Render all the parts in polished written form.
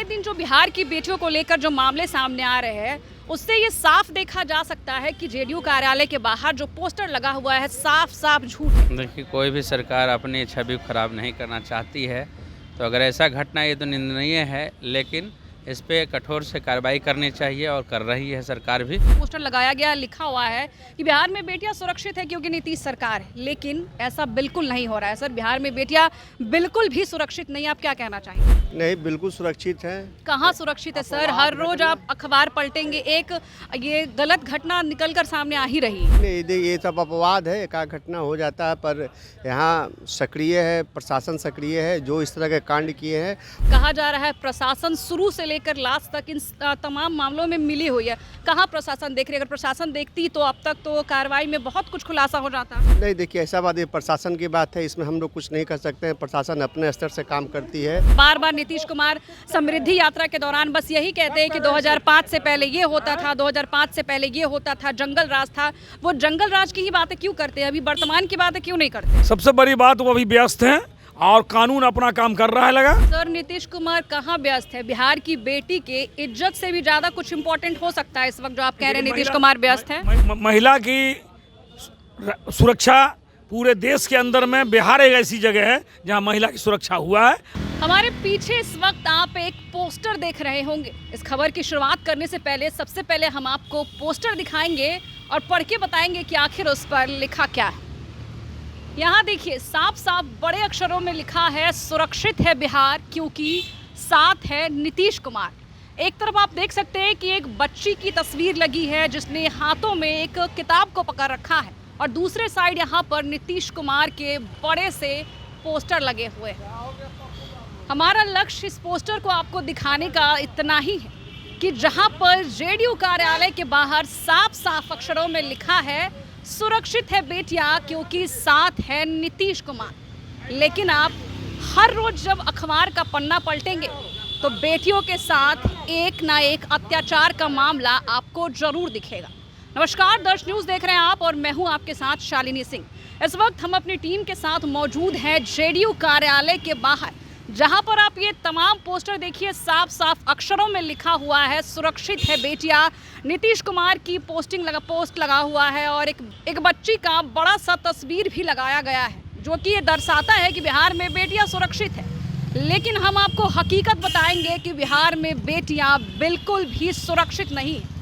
आए दिन जो बिहार की बेटियों को लेकर जो मामले सामने आ रहे हैं, उससे ये साफ देखा जा सकता है कि जेडीयू कार्यालय के बाहर जो पोस्टर लगा हुआ है साफ साफ झूठ है। देखिए, कोई भी सरकार अपनी छवि खराब नहीं करना चाहती है, तो अगर ऐसा घटना ये तो निंदनीय है, लेकिन इस पे कठोर से कार्रवाई करनी चाहिए और कर रही है सरकार भी। पोस्टर लगाया गया, लिखा हुआ है कि बिहार में बेटियां सुरक्षित है क्योंकि नीतीश सरकार है, लेकिन ऐसा बिल्कुल नहीं हो रहा है। सर, बिहार में बेटियां बिल्कुल भी सुरक्षित नहीं, आप क्या कहना चाहेंगे? नहीं, बिल्कुल सुरक्षित है। कहाँ सुरक्षित है सर? हर रोज आप अखबार पलटेंगे, एक ये गलत घटना निकल कर सामने आ ही रही है। नहीं, ये सब अपवाद है, एकाध घटना हो जाता है, पर यहाँ सक्रिय है, प्रशासन सक्रिय है, जो इस तरह के कांड किए हैं। कहा जा रहा है प्रशासन शुरू से लेकर लास्ट तक इन तमाम मामलों में मिली हुई है। कहाँ प्रशासन देख रही है? अगर प्रशासन देखती तो अब तक तो कार्रवाई में बहुत कुछ खुलासा हो जाता। नहीं, देखिए, ऐसा बात, ये प्रशासन की बात है, इसमें हम लोग कुछ नहीं कर सकते हैं। प्रशासन अपने स्तर से काम करती है। बार बार नीतीश कुमार समृद्धि यात्रा के दौरान बस यही कहते हैं कि 2005 से पहले ये होता था, 2005 से पहले ये होता था, जंगल राज था। वो जंगल राज की ही बातें क्यों करते हैं? अभी वर्तमान की बातें क्यों नहीं करते? सबसे बड़ी बात, वो अभी व्यस्त हैं और कानून अपना काम कर रहा है लगा। सर, नीतीश कुमार कहाँ व्यस्त है? बिहार की बेटी के इज्जत से भी ज्यादा कुछ इम्पोर्टेंट हो सकता है इस वक्त जो आप कह रहे हैं नीतीश कुमार व्यस्त है। महिला की सुरक्षा पूरे देश के अंदर में बिहार एक ऐसी जगह है जहां महिला की सुरक्षा हुआ है। हमारे पीछे इस वक्त आप एक पोस्टर देख रहे होंगे। इस खबर की शुरुआत करने से पहले सबसे पहले हम आपको पोस्टर दिखाएंगे और पढ़ के बताएंगे कि आखिर उस पर लिखा क्या है। यहाँ देखिए, साफ साफ बड़े अक्षरों में लिखा है सुरक्षित है बिहार क्योंकि साथ है नीतीश कुमार। एक तरफ आप देख सकते हैं कि एक बच्ची की तस्वीर लगी है जिसने हाथों में एक किताब को पकड़ रखा है, और दूसरे साइड यहाँ पर नीतीश कुमार के बड़े से पोस्टर लगे हुए हैं। हमारा लक्ष्य इस पोस्टर को आपको दिखाने का इतना ही है कि जहाँ पर जेडीयू कार्यालय के बाहर साफ साफ अक्षरों में लिखा है सुरक्षित है बेटियां क्योंकि साथ है नीतीश कुमार, लेकिन आप हर रोज जब अखबार का पन्ना पलटेंगे तो बेटियों के साथ एक ना एक अत्याचार का मामला आपको जरूर दिखेगा। नमस्कार, दर्श न्यूज़ देख रहे हैं आप और मैं हूं आपके साथ शालिनी सिंह। इस वक्त हम अपनी टीम के साथ मौजूद हैं जेडीयू कार्यालय के बाहर, जहां पर आप ये तमाम पोस्टर देखिए, साफ साफ अक्षरों में लिखा हुआ है सुरक्षित है बेटियां। नीतीश कुमार की पोस्ट लगा हुआ है और एक बच्ची का बड़ा सा तस्वीर भी लगाया गया है, जो कि ये दर्शाता है कि बिहार में बेटियां सुरक्षित है। लेकिन हम आपको हकीकत बताएंगे कि बिहार में बेटियां बिल्कुल भी सुरक्षित नहीं है।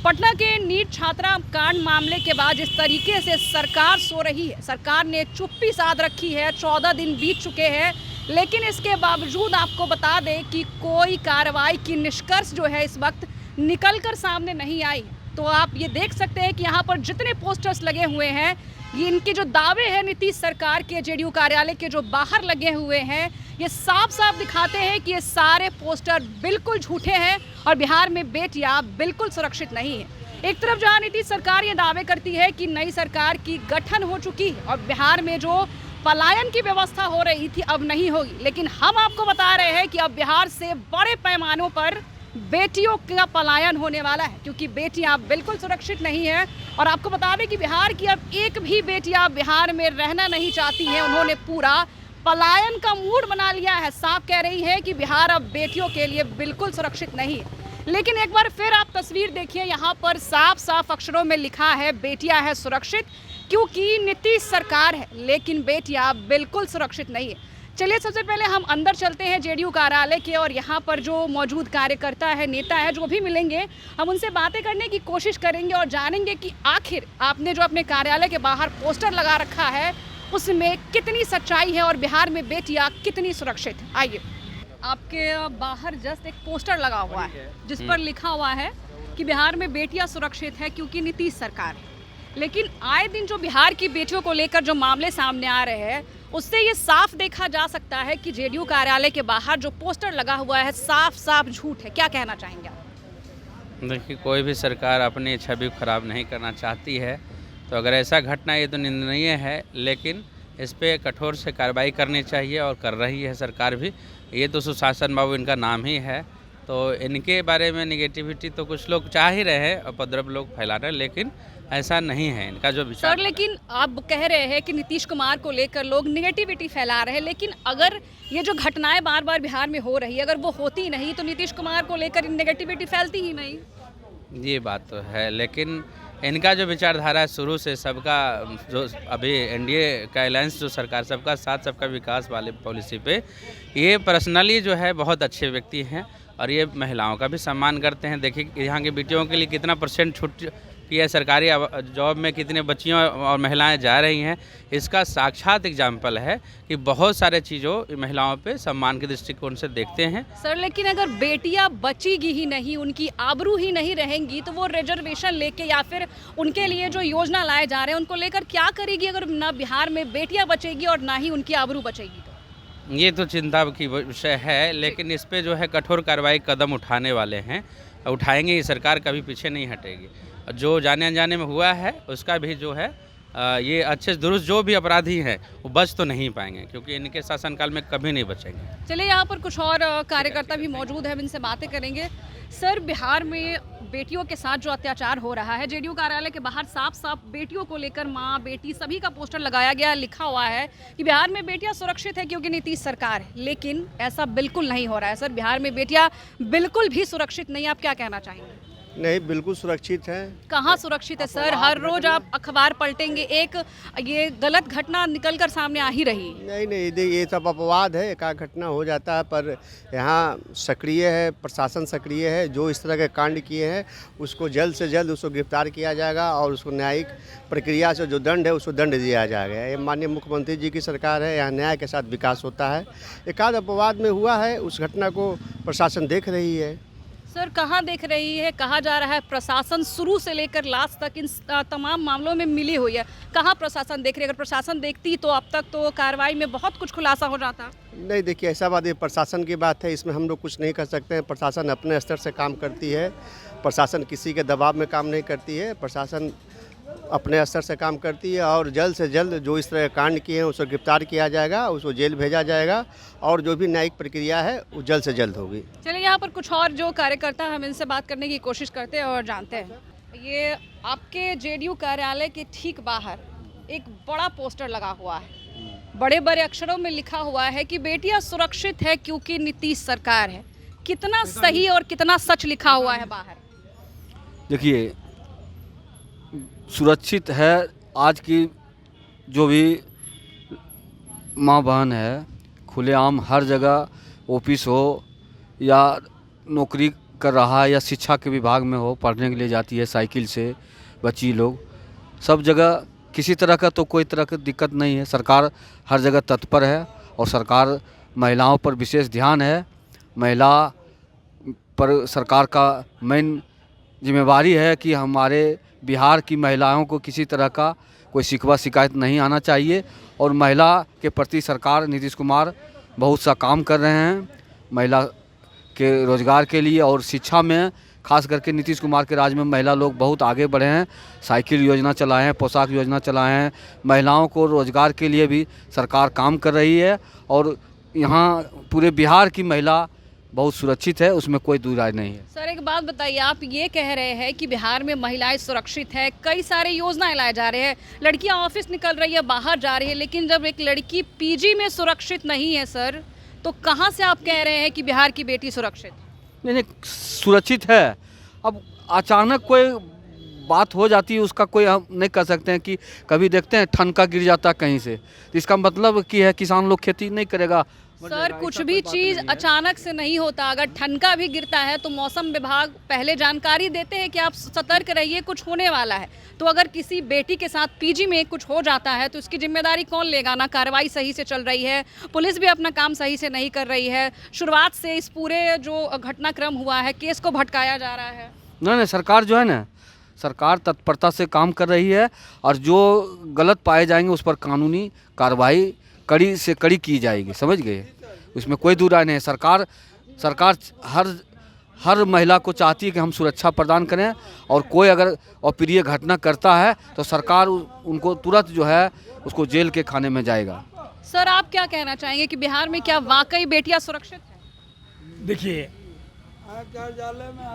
पटना के नीट छात्रा कांड मामले के बाद जिस तरीके से सरकार सो रही है, सरकार ने चुप्पी साध रखी है, 14 दिन बीत चुके हैं, लेकिन इसके बावजूद आपको बता दें कि कोई कार्रवाई की निष्कर्ष जो है इस वक्त निकल कर सामने नहीं आई। तो आप ये देख सकते हैं कि यहाँ पर जितने पोस्टर्स लगे हुए हैं, ये इनके जो दावे हैं नीतीश सरकार के जेडीयू कार्यालय के जो बाहर लगे हुए हैं, ये साफ साफ दिखाते हैं कि ये सारे पोस्टर बिल्कुल झूठे हैं और बिहार में बेटियां बिल्कुल सुरक्षित नहीं है। एक तरफ जहां नीतीश सरकार ये दावे करती है कि नई सरकार की गठन हो चुकी है और बिहार में जो पलायन की व्यवस्था हो रही थी अब नहीं होगी, लेकिन हम आपको बता रहे हैं कि अब बिहार से बड़े पैमानों पर बेटियों का पलायन होने वाला है क्योंकि बेटियां बिल्कुल सुरक्षित नहीं है। और आपको बता दें कि बिहार की अब एक भी बेटियां बिहार में रहना नहीं चाहती हैं, उन्होंने पूरा पलायन का मूड बना लिया है। साफ कह रही है कि बिहार अब बेटियों के लिए बिल्कुल सुरक्षित नहीं है। लेकिन एक बार फिर आप तस्वीर देखिए, यहाँ पर साफ साफ अक्षरों में लिखा है बेटियां है सुरक्षित क्योंकि नीतीश सरकार है, लेकिन बेटियां बिल्कुल सुरक्षित नहीं है। चलिए सबसे पहले हम अंदर चलते हैं जेडीयू कार्यालय के, और यहाँ पर जो मौजूद कार्यकर्ता है, नेता है, जो भी मिलेंगे, हम उनसे बातें करने की कोशिश करेंगे और जानेंगे कि आखिर आपने जो अपने कार्यालय के बाहर पोस्टर लगा रखा है उसमें कितनी सच्चाई है और बिहार में बेटियां कितनी सुरक्षित है। आइए, आपके बाहर जस्ट एक पोस्टर लगा हुआ है जिस पर लिखा हुआ है कि बिहार में बेटियां सुरक्षित है क्योंकि नीतीश सरकार है, लेकिन आए दिन जो बिहार की बेटियों को लेकर जो मामले सामने आ रहे हैं, उससे ये साफ देखा जा सकता है कि जेडीयू कार्यालय के बाहर जो पोस्टर लगा हुआ है साफ साफ झूठ है। क्या कहना चाहेंगे आप? देखिए, कोई भी सरकार अपनी छवि खराब नहीं करना चाहती है, तो अगर ऐसा घटना ये तो निंदनीय है, लेकिन इस पे कठोर से कार्रवाई करनी चाहिए और कर रही है सरकार भी। ये तो सुशासन बाबू इनका नाम ही है, तो इनके बारे में निगेटिविटी तो कुछ लोग चाह ही रहे हैं, उपद्रव लोग फैला रहे हैं, लेकिन ऐसा नहीं है इनका जो विचार। सर लेकिन आप कह रहे हैं कि नीतीश कुमार को लेकर लोग निगेटिविटी फैला रहे हैं, लेकिन अगर ये जो घटनाएं बार बार बिहार में हो रही है, अगर वो होती नहीं तो नीतीश कुमार को लेकर निगेटिविटी फैलती ही नहीं। ये बात तो है, लेकिन इनका जो विचारधारा है शुरू से सबका, जो अभी एनडीए का अलायंस जो सरकार सबका साथ सबका विकास वाले पॉलिसी पे, ये पर्सनली जो है बहुत अच्छे व्यक्ति हैं और ये महिलाओं का भी सम्मान करते हैं। देखिए यहाँ की बेटियों के लिए कितना % छूट की है, सरकारी जॉब में कितने बच्चियों और महिलाएं जा रही हैं, इसका साक्षात एग्जाम्पल है कि बहुत सारे चीज़ों महिलाओं पे सम्मान के दृष्टिकोण से देखते हैं। सर लेकिन अगर बेटियां बचेगी ही नहीं, उनकी आबरू ही नहीं रहेंगी, तो वो रिजर्वेशन लेके या फिर उनके लिए जो योजना लाए जा रहे हैं उनको लेकर क्या करेगी अगर ना बिहार में बेटियां बचेगी और ना ही उनकी आबरू बचेगी? तो ये तो चिंता की विषय है, लेकिन इस पे जो है कठोर कार्रवाई कदम उठाने वाले हैं, उठाएंगे। ये सरकार कभी पीछे नहीं हटेगी। जो जाने अनजाने में हुआ है उसका भी जो है ये अच्छे दुरुस्त जो भी अपराधी हैं वो बच तो नहीं पाएंगे, क्योंकि इनके शासनकाल में कभी नहीं बचेंगे। चलिए यहाँ पर कुछ और कार्यकर्ता भी मौजूद हैं, इनसे बातें करेंगे। सर बिहार में बेटियों के साथ जो अत्याचार हो रहा है, जेडीयू कार्यालय के बाहर साफ साफ बेटियों को लेकर माँ बेटी सभी का पोस्टर लगाया गया, लिखा हुआ है कि बिहार में बेटियां सुरक्षित है क्योंकि नीतीश सरकार है, लेकिन ऐसा बिल्कुल नहीं हो रहा है। सर बिहार में बेटियां बिल्कुल भी सुरक्षित नहीं, आप क्या कहना चाहेंगे? नहीं, बिल्कुल सुरक्षित है। कहाँ सुरक्षित है सर? हर रोज आप अखबार पलटेंगे, एक ये गलत घटना निकलकर सामने आ ही रही। नहीं, ये सब अपवाद है, एकाध घटना हो जाता है, पर यहाँ सक्रिय है, प्रशासन सक्रिय है। जो इस तरह के कांड किए हैं उसको जल्द से जल्द उसको गिरफ्तार किया जाएगा और उसको न्यायिक प्रक्रिया से जो दंड है उसको दंड दिया जाएगा। ये माननीय मुख्यमंत्री जी की सरकार है, यहाँ न्याय के साथ विकास होता है। एकाध अपवाद में हुआ है, उस घटना को प्रशासन देख रही है। सर कहाँ देख रही है? कहा जा रहा है प्रशासन शुरू से लेकर लास्ट तक इन तमाम मामलों में मिली हुई है। कहाँ प्रशासन देख रही है? अगर प्रशासन देखती तो अब तक तो कार्रवाई में बहुत कुछ खुलासा हो जाता। नहीं, देखिए ऐसा बात, ये प्रशासन की बात है, इसमें हम लोग कुछ नहीं कर सकते हैं। प्रशासन अपने स्तर से काम करती है, प्रशासन किसी के दबाव में काम नहीं करती है, प्रशासन अपने स्तर से काम करती है और जल्द से जल्द जो इस तरह कांड किए हैं उसको गिरफ्तार किया जाएगा, उसको जेल भेजा जाएगा और जो भी न्यायिक प्रक्रिया है वो जल्द से जल्द होगी। चलिए यहाँ पर कुछ और जो कार्यकर्ता, हम इनसे बात करने की कोशिश करते हैं और जानते हैं। ये आपके जेडीयू कार्यालय के ठीक बाहर एक बड़ा पोस्टर लगा हुआ है, बड़े बड़े अक्षरों में लिखा हुआ है कि बेटियां सुरक्षित है क्योंकि नीतीश सरकार है। कितना सही और कितना सच लिखा हुआ है बाहर? देखिए, सुरक्षित है। आज की जो भी माँ बहन है, खुलेआम हर जगह ऑफिस हो या नौकरी कर रहा है या शिक्षा के विभाग में हो, पढ़ने के लिए जाती है साइकिल से बच्ची लोग, सब जगह किसी तरह का तो कोई तरह की दिक्कत नहीं है। सरकार हर जगह तत्पर है और सरकार महिलाओं पर विशेष ध्यान है। महिला पर सरकार का मेन जिम्मेवारी है कि हमारे बिहार की महिलाओं को किसी तरह का कोई शिकवा शिकायत नहीं आना चाहिए और महिला के प्रति सरकार नीतीश कुमार बहुत सा काम कर रहे हैं महिला के रोजगार के लिए और शिक्षा में। खास करके नीतीश कुमार के राज में महिला लोग बहुत आगे बढ़े हैं। साइकिल योजना चलाए हैं, पोशाक योजना चलाए हैं, महिलाओं को रोजगार के लिए भी सरकार काम कर रही है और यहाँ पूरे बिहार की महिला बहुत सुरक्षित है, उसमें कोई दो राय नहीं है। सर एक बात बताइए, आप ये कह रहे हैं कि बिहार में महिलाएं सुरक्षित है, कई सारे योजनाएं लाए जा रहे हैं, लड़कियां ऑफिस निकल रही है, बाहर जा रही है, लेकिन जब एक लड़की पीजी में सुरक्षित नहीं है सर, तो कहां से आप कह रहे हैं कि बिहार की बेटी सुरक्षित? नहीं, सुरक्षित है। अब अचानक कोई बात हो जाती है, उसका कोई हम नहीं कर सकते हैं कि कभी देखते हैं ठनका गिर जाता है कहीं से, तो इसका मतलब कि है किसान लोग खेती नहीं करेगा। सर कुछ भी चीज़ अचानक से नहीं होता, अगर ठनका भी गिरता है तो मौसम विभाग पहले जानकारी देते हैं कि आप सतर्क रहिए, कुछ होने वाला है। तो अगर किसी बेटी के साथ पीजी में कुछ हो जाता है तो उसकी जिम्मेदारी कौन लेगा? ना कार्रवाई सही से चल रही है, पुलिस भी अपना काम सही से नहीं कर रही है, शुरुआत से इस पूरे जो घटनाक्रम हुआ है केस को भटकाया जा रहा है। नहीं, सरकार जो है ना, सरकार तत्परता से काम कर रही है और जो गलत पाए जाएंगे उस पर कानूनी कार्रवाई कड़ी से कड़ी की जाएगी, समझ गए? उसमें कोई दो राय नहीं है। सरकार हर महिला को चाहती है कि हम सुरक्षा प्रदान करें और कोई अगर अप्रिय घटना करता है तो सरकार उनको तुरंत जो है उसको जेल के खाने में जाएगा। सर आप क्या कहना चाहेंगे कि बिहार में क्या वाकई बेटियां सुरक्षित हैं? देखिए,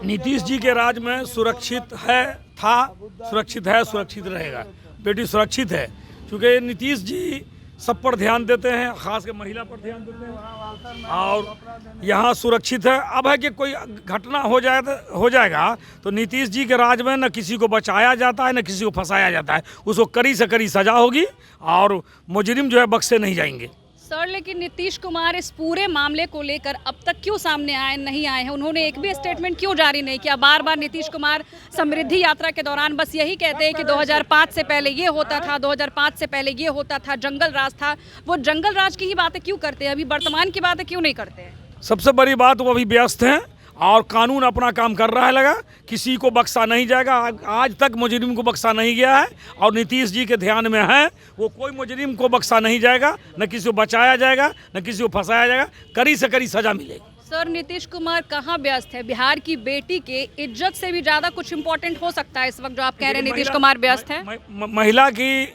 नीतीश जी के राज में सुरक्षित है, था, सुरक्षित है, सुरक्षित रहेगा। बेटी सुरक्षित है क्योंकि नीतीश जी सब पर ध्यान देते हैं, खास कर महिला पर ध्यान देते हैं और यहाँ सुरक्षित है। अब है कि कोई घटना हो जाएगा तो नीतीश जी के राज में न किसी को बचाया जाता है न किसी को फंसाया जाता है, उसको कड़ी से कड़ी सजा होगी और मुजरिम जो है बख्शे नहीं जाएंगे। सर लेकिन नीतीश कुमार इस पूरे मामले को लेकर अब तक क्यों सामने नहीं आए हैं? उन्होंने एक भी स्टेटमेंट क्यों जारी नहीं किया? बार बार नीतीश कुमार समृद्धि यात्रा के दौरान बस यही कहते हैं कि 2005 से पहले ये होता था, 2005 से पहले ये होता था, जंगल राज था। वो जंगल राज की ही बातें क्यों करते हैं, अभी वर्तमान की बातें क्यों नहीं करते हैं? सबसे बड़ी बात, वो अभी व्यस्त हैं और कानून अपना काम कर रहा है लगा, किसी को बख्शा नहीं जाएगा। आज तक मुजरिम को बख्शा नहीं गया है और नीतीश जी के ध्यान में है वो कोई मुजरिम को बख्शा नहीं जाएगा, न किसी को बचाया जाएगा न किसी को फंसाया जाएगा, कड़ी से कड़ी सजा मिलेगी। सर नीतीश कुमार कहाँ व्यस्त है? बिहार की बेटी के इज्जत से भी ज़्यादा कुछ इम्पोर्टेंट हो सकता है इस वक्त जो आप कह रहे हैं नीतीश कुमार व्यस्त है? महिला की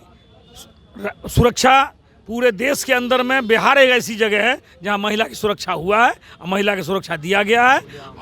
सुरक्षा पूरे देश के अंदर में बिहार एक ऐसी जगह है जहां महिला की सुरक्षा हुआ है, महिला की सुरक्षा दिया गया है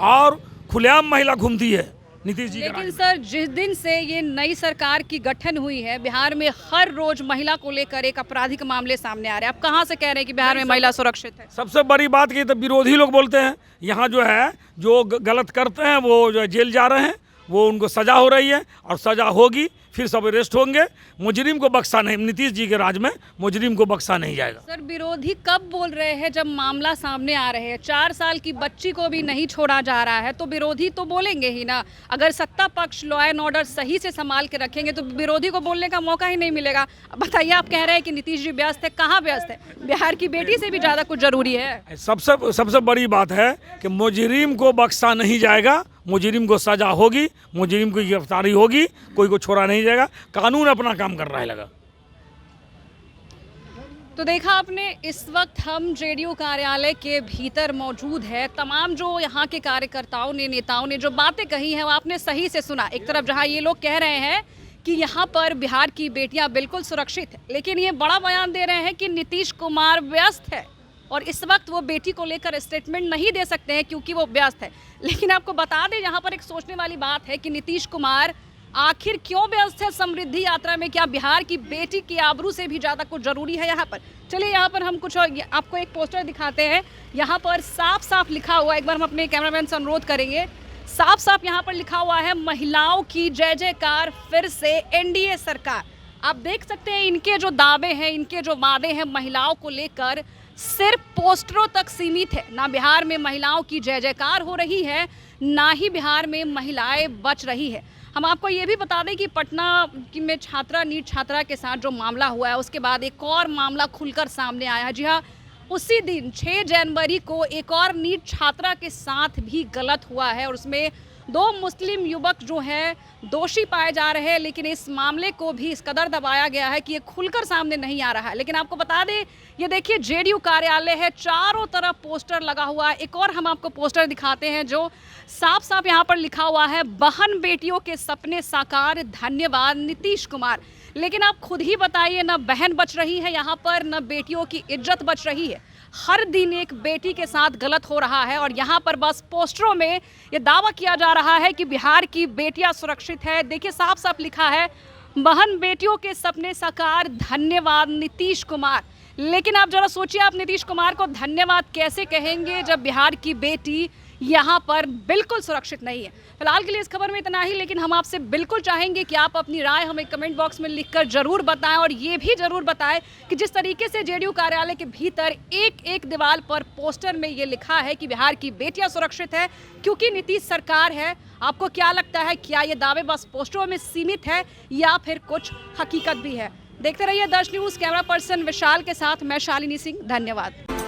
और खुलेआम महिला घूमती है नीतीश जी। लेकिन सर जिस दिन से ये नई सरकार की गठन हुई है बिहार में हर रोज महिला को लेकर एक आपराधिक मामले सामने आ रहे हैं। आप कहां से कह रहे हैं कि बिहार में महिला सुरक्षित है? सबसे बड़ी बात की तो विरोधी लोग बोलते हैं यहाँ जो है जो गलत करते हैं वो जो जेल जा रहे हैं, वो उनको सजा हो रही है और सजा होगी, फिर सब अरेस्ट होंगे। मुजरिम को बख्शा नहीं, नीतीश जी के राज में मुजरिम को बख्शा नहीं जाएगा। सर विरोधी कब बोल रहे हैं? जब मामला सामने आ रहे हैं, 4 साल की बच्ची को भी नहीं छोड़ा जा रहा है तो विरोधी तो बोलेंगे ही ना। अगर सत्ता पक्ष लॉ एंड ऑर्डर सही से संभाल के रखेंगे तो विरोधी को बोलने का मौका ही नहीं मिलेगा। अब बताइए, आप कह रहे हैं कि नीतीश जी व्यस्त है, कहाँ व्यस्त है? बिहार की बेटी से भी ज़्यादा कुछ जरूरी है। सबसे बड़ी बात है कि मुजरिम को बख्शा नहीं जाएगा, मुजरिम को सजा होगी, मुजरिम की गिरफ्तारी होगी, कोई को छोड़ा नहीं जाएगा। कानून अपना काम कर रहा है लगा। तो देखा आपने, इस वक्त हम जेडीयू कार्यालय के भीतर मौजूद है। तमाम जो यहाँ के कार्यकर्ताओं ने, नेताओं ने जो बातें कही हैं वो आपने सही से सुना। एक तरफ जहाँ ये लोग कह रहे हैं कि यहाँ पर बिहार की बेटियाँ बिल्कुल सुरक्षित है, लेकिन ये बड़ा बयान दे रहे हैं कि नीतीश कुमार व्यस्त है और इस वक्त वो बेटी को लेकर स्टेटमेंट नहीं दे सकते हैं क्योंकि वो व्यस्त है। लेकिन आपको बता दें, यहाँ पर एक सोचने वाली बात है कि नीतीश कुमार आखिर क्यों व्यस्त है समृद्धि यात्रा में? क्या बिहार की बेटी की आबरू से भी ज़्यादा कुछ ज़रूरी है यहाँ पर? चलिए यहाँ पर हम कुछ आपको एक पोस्टर दिखाते हैं। यहाँ पर साफ साफ लिखा हुआ, एक बार हम अपने कैमरामैन से अनुरोध करेंगे, साफ साफ यहाँ पर लिखा हुआ है, महिलाओं की जय जयकार, फिर से एनडीए सरकार। आप देख सकते हैं इनके जो दावे हैं, इनके जो वादे हैं महिलाओं को लेकर सिर्फ पोस्टरों तक सीमित है। ना बिहार में महिलाओं की जय जयकार हो रही है, ना ही बिहार में महिलाएं बच रही है। हम आपको ये भी बता दें कि पटना में छात्रा, नीट छात्रा के साथ जो मामला हुआ है उसके बाद एक और मामला खुलकर सामने आया है। जी हाँ, उसी दिन 6 जनवरी को एक और नीट छात्रा के साथ भी गलत हुआ है और उसमें 2 मुस्लिम युवक जो हैं दोषी पाए जा रहे हैं। लेकिन इस मामले को भी इस कदर दबाया गया है कि ये खुलकर सामने नहीं आ रहा है। लेकिन आपको बता दें, ये देखिए जेडीयू कार्यालय है, चारों तरफ पोस्टर लगा हुआ है। एक और हम आपको पोस्टर दिखाते हैं जो साफ साफ यहाँ पर लिखा हुआ है, बहन बेटियों के सपने साकार, धन्यवाद नीतीश कुमार। लेकिन आप खुद ही बताइए, ना बहन बच रही है यहाँ पर, ना बेटियों की इज्जत बच रही है। हर दिन एक बेटी के साथ गलत हो रहा है और यहाँ पर बस पोस्टरों में ये दावा किया जा रहा है कि बिहार की बेटियां सुरक्षित है। देखिए साफ साफ लिखा है, बहन बेटियों के सपने साकार, धन्यवाद नीतीश कुमार। लेकिन आप जरा सोचिए, आप नीतीश कुमार को धन्यवाद कैसे कहेंगे जब बिहार की बेटी यहाँ पर बिल्कुल सुरक्षित नहीं है। फिलहाल के लिए इस खबर में इतना ही, लेकिन हम आपसे बिल्कुल चाहेंगे कि आप अपनी राय हमें कमेंट बॉक्स में लिखकर जरूर बताएं और ये भी जरूर बताएं कि जिस तरीके से जेडीयू कार्यालय के भीतर एक एक दीवार पर पोस्टर में ये लिखा है कि बिहार की बेटियां सुरक्षित है क्योंकि नीतीश सरकार है, आपको क्या लगता है, क्या ये दावे बस पोस्टरों में सीमित है या फिर कुछ हकीकत भी है? देखते रहिए दर्श न्यूज़। कैमरा पर्सन विशाल के साथ मैं शालिनी सिंह, धन्यवाद।